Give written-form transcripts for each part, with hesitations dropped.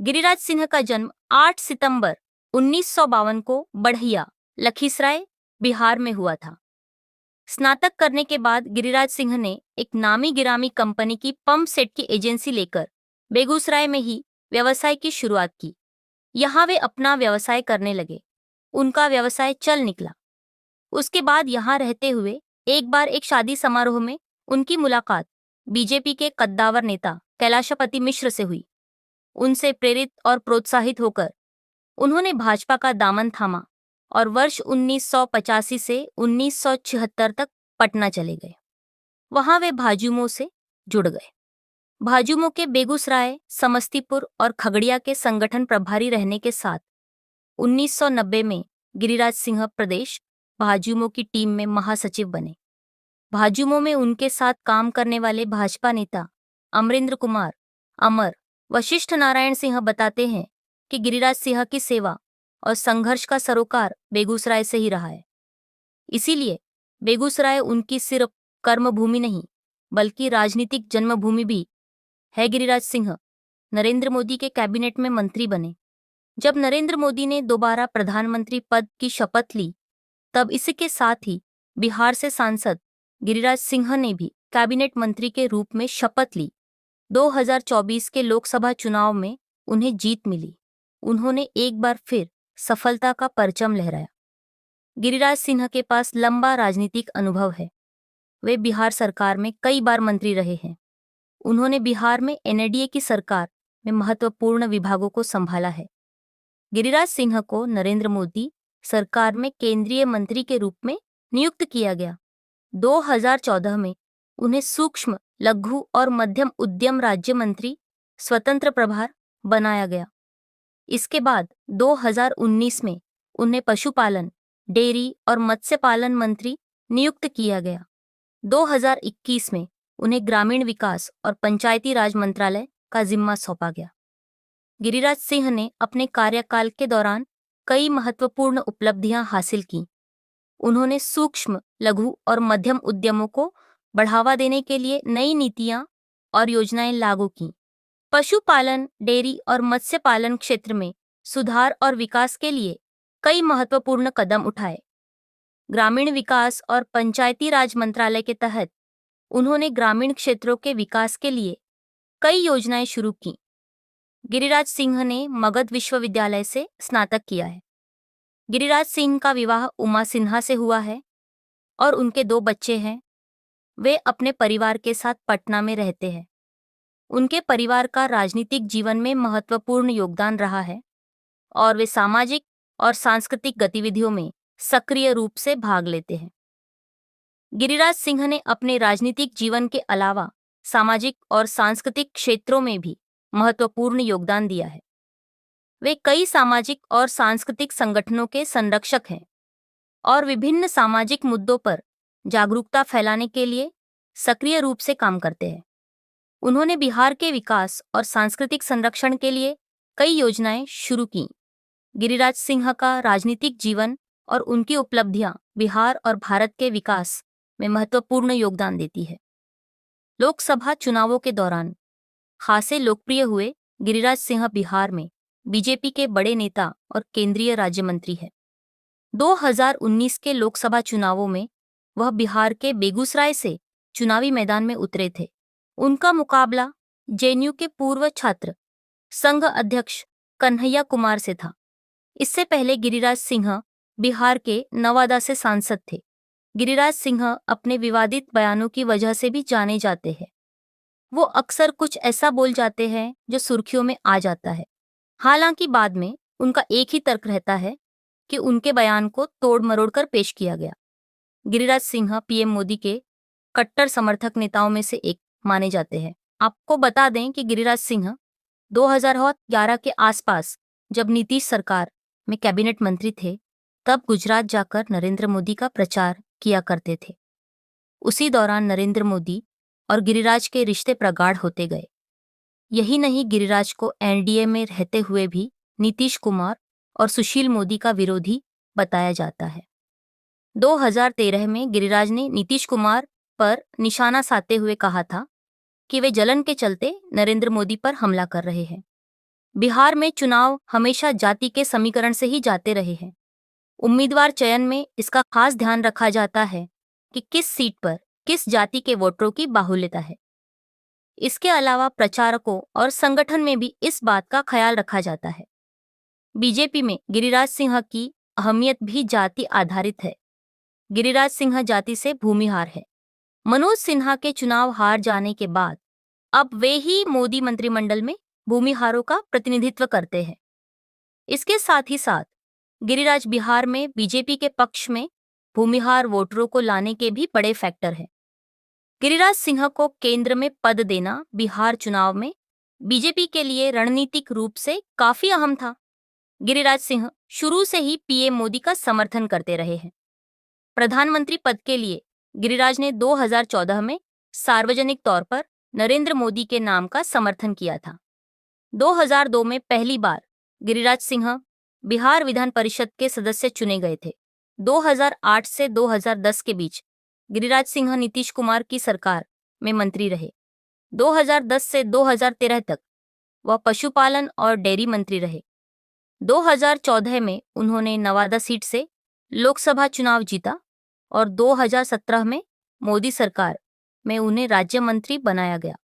गिरिराज सिंह का जन्म 8 सितंबर 1952 को बढ़िया, लखीसराय, बिहार में हुआ था। स्नातक करने के बाद गिरिराज सिंह ने एक नामी गिरामी कंपनी की पंप सेट की एजेंसी लेकर बेगूसराय में ही व्यवसाय की शुरुआत की। यहाँ वे अपना व्यवसाय करने लगे। उनका व्यवसाय चल निकला। उसके बाद यहाँ रहते हुए एक बार एक शादी समारोह में उनकी मुलाकात बीजेपी के कद्दावर नेता कैलाशपति मिश्र से हुई। उनसे प्रेरित और प्रोत्साहित होकर उन्होंने भाजपा का दामन थामा और वर्ष 1985 से 1976 तक पटना चले गए। वहां वे भाजयुमो से जुड़ गए। भाजयुमो के बेगूसराय, समस्तीपुर और खगड़िया के संगठन प्रभारी रहने के साथ 1990 में गिरिराज सिंह प्रदेश भाजयुमो की टीम में महासचिव बने। भाजयुमो में उनके साथ काम करने वाले भाजपा नेता अमरेंद्र कुमार, अमर, वशिष्ठ नारायण सिंह बताते हैं कि गिरिराज सिंह की सेवा और संघर्ष का सरोकार बेगूसराय से ही रहा है। इसीलिए बेगूसराय उनकी सिर्फ कर्मभूमि नहीं बल्कि राजनीतिक जन्मभूमि भी है। गिरिराज सिंह नरेंद्र मोदी के कैबिनेट में मंत्री बने। जब नरेंद्र मोदी ने दोबारा प्रधानमंत्री पद की शपथ ली, तब इसके साथ ही बिहार से सांसद गिरिराज सिंह ने भी कैबिनेट मंत्री के रूप में शपथ ली। 2024 के लोकसभा चुनाव में उन्हें जीत मिली। उन्होंने एक बार फिर सफलता का परचम लहराया। गिरिराज सिंह के पास लंबा राजनीतिक अनुभव है। वे बिहार सरकार में कई बार मंत्री रहे हैं। उन्होंने बिहार में एनडीए की सरकार में महत्वपूर्ण विभागों को संभाला है। गिरिराज सिंह को नरेंद्र मोदी सरकार में केंद्रीय मंत्री के रूप में नियुक्त किया गया। 2014 में उन्हें सूक्ष्म, लघु और मध्यम उद्यम राज्य मंत्री स्वतंत्र प्रभार बनाया गया। इसके बाद 2019 में उन्हें पशुपालन, डेयरी और मत्स्य पालन मंत्री नियुक्त किया गया। 2021 में उन्हें ग्रामीण विकास और पंचायती राज मंत्रालय का जिम्मा सौंपा गया। गिरिराज सिंह ने अपने कार्यकाल के दौरान कई महत्वपूर्ण उपलब्धियां हासिल की। उन्होंने सूक्ष्म, लघु और मध्यम उद्यमों को बढ़ावा देने के लिए नई नीतियां और योजनाएं लागू की। पशुपालन, डेयरी और मत्स्य पालन क्षेत्र में सुधार और विकास के लिए कई महत्वपूर्ण कदम उठाए। ग्रामीण विकास और पंचायती राज मंत्रालय के तहत उन्होंने ग्रामीण क्षेत्रों के विकास के लिए कई योजनाएं शुरू की। गिरिराज सिंह ने मगध विश्वविद्यालय से स्नातक किया है। गिरिराज सिंह का विवाह उमा सिन्हा से हुआ है और उनके 2 बच्चे हैं। वे अपने परिवार के साथ पटना में रहते हैं। उनके परिवार का राजनीतिक जीवन में महत्वपूर्ण योगदान रहा है और वे सामाजिक और सांस्कृतिक गतिविधियों में सक्रिय रूप से भाग लेते हैं। गिरिराज सिंह ने अपने राजनीतिक जीवन के अलावा सामाजिक और सांस्कृतिक क्षेत्रों में भी महत्वपूर्ण योगदान दिया है। वे कई सामाजिक और सांस्कृतिक संगठनों के संरक्षक हैं और विभिन्न सामाजिक मुद्दों पर जागरूकता फैलाने के लिए सक्रिय रूप से काम करते हैं। उन्होंने बिहार के विकास और सांस्कृतिक संरक्षण के लिए कई योजनाएं शुरू की। गिरिराज सिंह का राजनीतिक जीवन और उनकी उपलब्धियां बिहार और भारत के विकास में महत्वपूर्ण योगदान देती है। लोकसभा चुनावों के दौरान खासे लोकप्रिय हुए गिरिराज सिंह बिहार में बीजेपी के बड़े नेता और केंद्रीय राज्य मंत्री हैं। 2019 के लोकसभा चुनावों में वह बिहार के बेगूसराय से चुनावी मैदान में उतरे थे। उनका मुकाबला जेएनयू के पूर्व छात्र संघ अध्यक्ष कन्हैया कुमार से था। इससे पहले गिरिराज सिंह बिहार के नवादा से सांसद थे। गिरिराज सिंह अपने विवादित बयानों की वजह से भी जाने जाते हैं। वो अक्सर कुछ ऐसा बोल जाते हैं जो सुर्खियों में आ जाता है। हालांकि बाद में उनका एक ही तर्क रहता है कि उनके बयान को तोड़ मरोड़ कर पेश किया गया। गिरिराज सिंह पीएम मोदी के कट्टर समर्थक नेताओं में से एक माने जाते हैं। आपको बता दें कि गिरिराज सिंह 2011 के आसपास जब नीतीश सरकार में कैबिनेट मंत्री थे, तब गुजरात जाकर नरेंद्र मोदी का प्रचार किया करते थे। उसी दौरान नरेंद्र मोदी और गिरिराज के रिश्ते प्रगाढ़ होते गए। यही नहीं, गिरिराज को एनडीए में रहते हुए भी नीतीश कुमार और सुशील मोदी का विरोधी बताया जाता है। 2013 में गिरिराज ने नीतीश कुमार पर निशाना साधते हुए कहा था कि वे जलन के चलते नरेंद्र मोदी पर हमला कर रहे हैं। बिहार में चुनाव हमेशा जाति के समीकरण से ही जाते रहे हैं। उम्मीदवार चयन में इसका खास ध्यान रखा जाता है कि किस सीट पर किस जाति के वोटरों की बाहुल्यता है। इसके अलावा प्रचारकों और संगठन में भी इस बात का ख्याल रखा जाता है। बीजेपी में गिरिराज सिंह की अहमियत भी जाति आधारित है। गिरिराज सिंह जाति से भूमिहार है। मनोज सिन्हा के चुनाव हार जाने के बाद अब वे ही मोदी मंत्रिमंडल में भूमिहारों का प्रतिनिधित्व करते हैं। इसके साथ ही साथ गिरिराज बिहार में बीजेपी के पक्ष में भूमिहार वोटरों को लाने के भी बड़े फैक्टर हैं। गिरिराज सिंह को केंद्र में पद देना बिहार चुनाव में बीजेपी के लिए रणनीतिक रूप से काफी अहम था। गिरिराज सिंह शुरू से ही पीएम मोदी का समर्थन करते रहे हैं। प्रधानमंत्री पद के लिए गिरिराज ने 2014 में सार्वजनिक तौर पर नरेंद्र मोदी के नाम का समर्थन किया था। 2002 में पहली बार गिरिराज सिंह बिहार विधान परिषद के सदस्य चुने गए थे। 2008 से 2010 के बीच गिरिराज सिंह नीतीश कुमार की सरकार में मंत्री रहे। 2010 से 2013 तक वह पशुपालन और डेयरी मंत्री रहे। 2014 में उन्होंने नवादा सीट से लोकसभा चुनाव जीता और 2017 में मोदी सरकार में उन्हें राज्य मंत्री बनाया गया।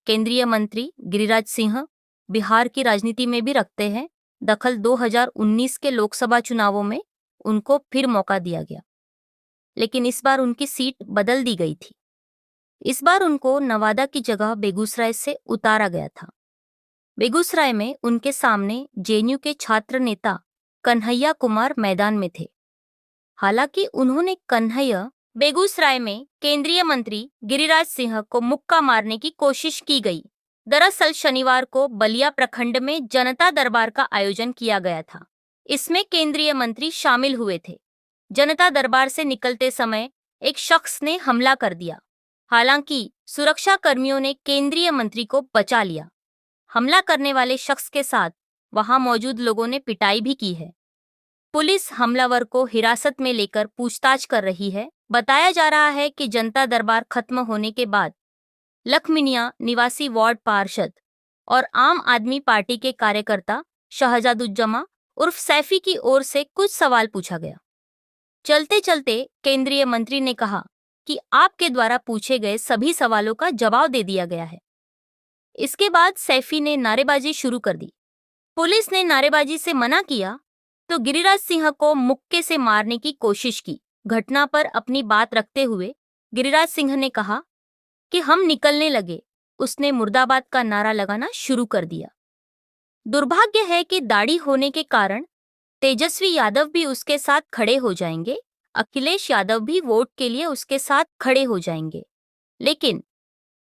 केंद्रीय मंत्री गिरिराज सिंह बिहार की राजनीति में भी रखते हैं दखल। 2019 के लोकसभा चुनावों में उनको फिर मौका दिया गया, लेकिन इस बार उनकी सीट बदल दी गई थी। इस बार उनको नवादा की जगह बेगूसराय से उतारा गया था। बेगूसराय में उनके सामने जेएनयू के छात्र नेता कन्हैया कुमार मैदान में थे। हालांकि उन्होंने कन्हैया बेगूसराय में केंद्रीय मंत्री गिरिराज सिंह को मुक्का मारने की कोशिश की गई। दरअसल शनिवार को बलिया प्रखंड में जनता दरबार का आयोजन किया गया था। इसमें केंद्रीय मंत्री शामिल हुए थे। जनता दरबार से निकलते समय एक शख्स ने हमला कर दिया। हालांकि सुरक्षा कर्मियों ने केंद्रीय मंत्री को बचा लिया। हमला करने वाले शख्स के साथ वहां मौजूद लोगों ने पिटाई भी की है। पुलिस हमलावर को हिरासत में लेकर पूछताछ कर रही है। बताया जा रहा है कि जनता दरबार खत्म होने के बाद लखमिनिया निवासी वार्ड पार्षद और आम आदमी पार्टी के कार्यकर्ता शहजादुज्जमा उर्फ सैफी की ओर से कुछ सवाल पूछा गया। चलते चलते केंद्रीय मंत्री ने कहा कि आपके द्वारा पूछे गए सभी सवालों का जवाब दे दिया गया है। इसके बाद सैफी ने नारेबाजी शुरू कर दी। पुलिस ने नारेबाजी से मना किया तो गिरिराज सिंह को मुक्के से मारने की कोशिश की। घटना पर अपनी बात रखते हुए गिरिराज सिंह ने कहा कि हम निकलने लगे। उसने मुर्दाबाद का नारा लगाना शुरू कर दिया। दुर्भाग्य है कि दाढ़ी होने के कारण तेजस्वी यादव भी उसके साथ खड़े हो जाएंगे, अखिलेश यादव भी वोट के लिए उसके साथ खड़े हो जाएंगे, लेकिन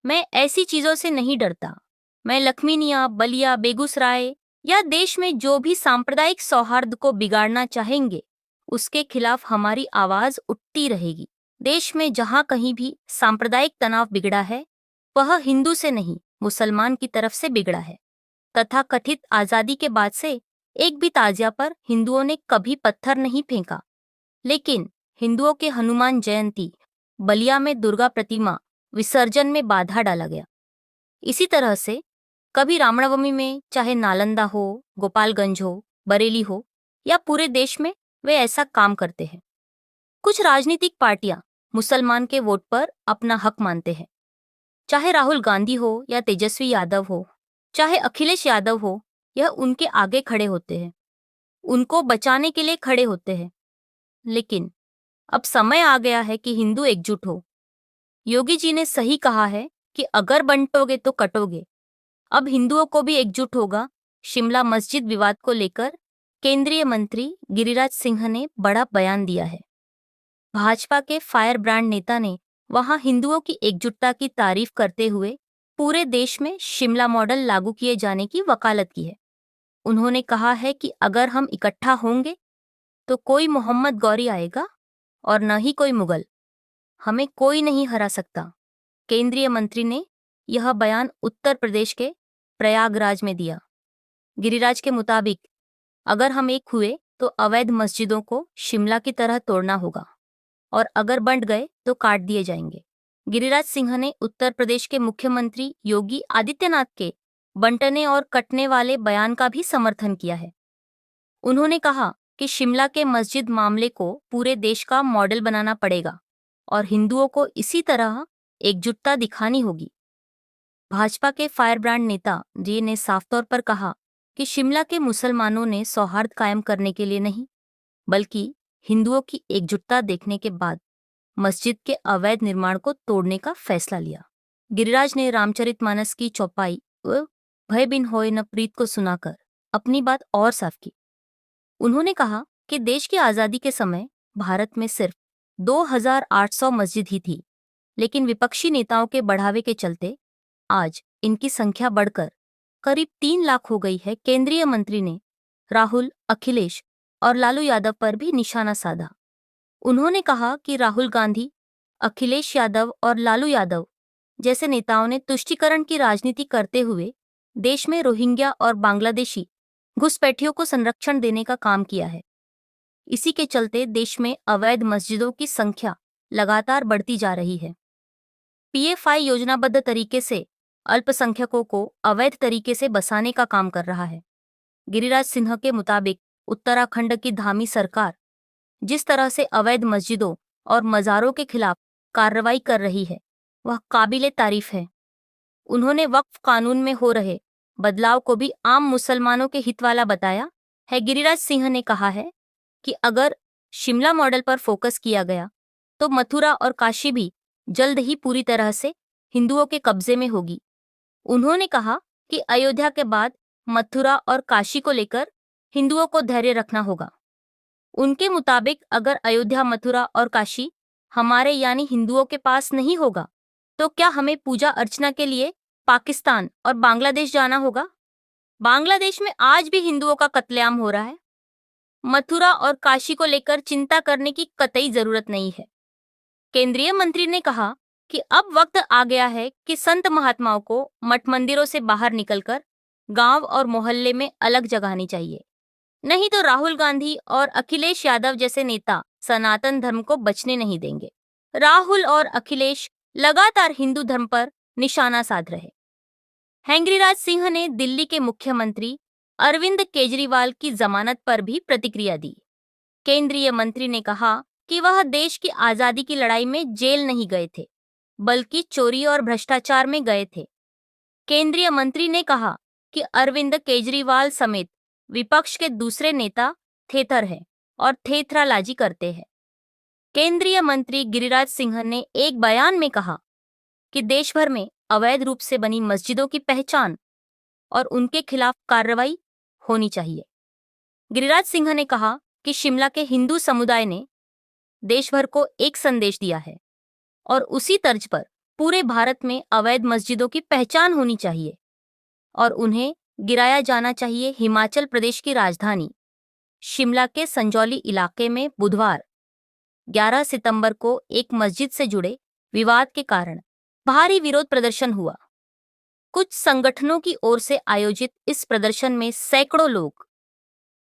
मैं ऐसी चीजों से नहीं डरता। मैं लखमीनिया, बलिया, बेगूसराय या देश में जो भी सांप्रदायिक सौहार्द को बिगाड़ना चाहेंगे उसके खिलाफ हमारी आवाज उठती रहेगी। देश में जहां कहीं भी सांप्रदायिक तनाव बिगड़ा है वह हिंदू से नहीं मुसलमान की तरफ से बिगड़ा है। तथा कथित आजादी के बाद से एक भी ताजिया पर हिंदुओं ने कभी पत्थर नहीं फेंका, लेकिन हिंदुओं के हनुमान जयंती, बलिया में दुर्गा प्रतिमा विसर्जन में बाधा डाला गया। इसी तरह से कभी रामनवमी में चाहे नालंदा हो, गोपालगंज हो, बरेली हो या पूरे देश में वे ऐसा काम करते हैं। कुछ राजनीतिक पार्टियां मुसलमान के वोट पर अपना हक मानते हैं। चाहे राहुल गांधी हो या तेजस्वी यादव हो, चाहे अखिलेश यादव हो, यह उनके आगे खड़े होते हैं, उनको बचाने के लिए खड़े होते हैं। लेकिन अब समय आ गया है कि हिंदू एकजुट हो। योगी जी ने सही कहा है कि अगर बंटोगे तो कटोगे। अब हिंदुओं को भी एकजुट होगा। शिमला मस्जिद विवाद को लेकर केंद्रीय मंत्री गिरिराज सिंह ने बड़ा बयान दिया है। भाजपा के फायर ब्रांड नेता ने वहां हिंदुओं की एकजुटता की तारीफ करते हुए पूरे देश में शिमला मॉडल लागू किए जाने की वकालत की है। उन्होंने कहा है कि अगर हम इकट्ठा होंगे तो कोई मोहम्मद गौरी आएगा और न ही कोई मुगल। हमें कोई नहीं हरा सकता। केंद्रीय मंत्री ने यह बयान उत्तर प्रदेश के प्रयागराज में दिया। गिरिराज के मुताबिक अगर हम एक हुए तो अवैध मस्जिदों को शिमला की तरह तोड़ना होगा और अगर बंट गए तो काट दिए जाएंगे। गिरिराज सिंह ने उत्तर प्रदेश के मुख्यमंत्री योगी आदित्यनाथ के बंटने और कटने वाले बयान का भी समर्थन किया है। उन्होंने कहा कि शिमला के मस्जिद मामले को पूरे देश का मॉडल बनाना पड़ेगा और हिंदुओं को इसी तरह एकजुटता दिखानी होगी। भाजपा के फायरब्रांड नेता जी ने साफ तौर पर कहा कि शिमला के मुसलमानों ने सौहार्द कायम करने के लिए नहीं, बल्कि हिंदुओं की एकजुटता देखने के बाद मस्जिद के अवैध निर्माण को तोड़ने का फैसला लिया। गिरिराज ने रामचरितमानस की चौपाई भय बिन होय न प्रीत को सुनाकर अपनी बात और साफ की। उन्होंने कहा कि देश की आजादी के समय भारत में सिर्फ 2800 मस्जिद ही थी, लेकिन विपक्षी नेताओं के बढ़ावे के चलते आज इनकी संख्या बढ़कर करीब 3 लाख हो गई है। केंद्रीय मंत्री ने राहुल, अखिलेश और लालू यादव पर भी निशाना साधा। उन्होंने कहा कि राहुल गांधी, अखिलेश यादव और लालू यादव जैसे नेताओं ने तुष्टीकरण की राजनीति करते हुए देश में रोहिंग्या और बांग्लादेशी घुसपैठियों को संरक्षण देने का काम किया है। इसी के चलते देश में अवैध मस्जिदों की संख्या लगातार बढ़ती जा रही है। पीएफआई योजनाबद्ध तरीके से अल्पसंख्यकों को अवैध तरीके से बसाने का काम कर रहा है। गिरिराज सिंह के मुताबिक उत्तराखंड की धामी सरकार जिस तरह से अवैध मस्जिदों और मज़ारों के खिलाफ कार्रवाई कर रही है, वह काबिले तारीफ है। उन्होंने वक्फ कानून में हो रहे बदलाव को भी आम मुसलमानों के हित वाला बताया है। गिरिराज सिंह ने कहा है कि अगर शिमला मॉडल पर फोकस किया गया तो मथुरा और काशी भी जल्द ही पूरी तरह से हिंदुओं के कब्जे में होगी। उन्होंने कहा कि अयोध्या के बाद मथुरा और काशी को लेकर हिंदुओं को धैर्य रखना होगा। उनके मुताबिक अगर अयोध्या, मथुरा और काशी हमारे यानी हिंदुओं के पास नहीं होगा तो क्या हमें पूजा अर्चना के लिए पाकिस्तान और बांग्लादेश जाना होगा? बांग्लादेश में आज भी हिंदुओं का कत्लेआम हो रहा है। मथुरा और काशी को लेकर चिंता करने की कतई जरूरत नहीं है। केंद्रीय मंत्री ने कहा कि अब वक्त आ गया है कि संत महात्माओं को मठ मंदिरों से बाहर निकलकर गांव और मोहल्ले में अलग जगानी चाहिए, नहीं तो राहुल गांधी और अखिलेश यादव जैसे नेता सनातन धर्म को बचने नहीं देंगे। राहुल और अखिलेश लगातार हिंदू धर्म पर निशाना साध रहे हैं। गिरिराज सिंह ने दिल्ली के मुख्यमंत्री अरविंद केजरीवाल की जमानत पर भी प्रतिक्रिया दी। केंद्रीय मंत्री ने कहा कि वह देश की आजादी की लड़ाई में जेल नहीं गए थे, बल्कि चोरी और भ्रष्टाचार में गए थे। केंद्रीय मंत्री ने कहा कि अरविंद केजरीवाल समेत विपक्ष के दूसरे नेता थेथर हैं और थेथरालाजी करते हैं। केंद्रीय मंत्री गिरिराज सिंह ने एक बयान में कहा कि देश भर में अवैध रूप से बनी मस्जिदों की पहचान और उनके खिलाफ कार्रवाई होनी चाहिए। गिरिराज सिंह ने कहा कि शिमला के हिंदू समुदाय ने देश भर को एक संदेश दिया है और उसी तर्ज पर पूरे भारत में अवैध मस्जिदों की पहचान होनी चाहिए और उन्हें गिराया जाना चाहिए। हिमाचल प्रदेश की राजधानी शिमला के संजौली इलाके में बुधवार 11 सितंबर को एक मस्जिद से जुड़े विवाद के कारण भारी विरोध प्रदर्शन हुआ। कुछ संगठनों की ओर से आयोजित इस प्रदर्शन में सैकड़ों लोग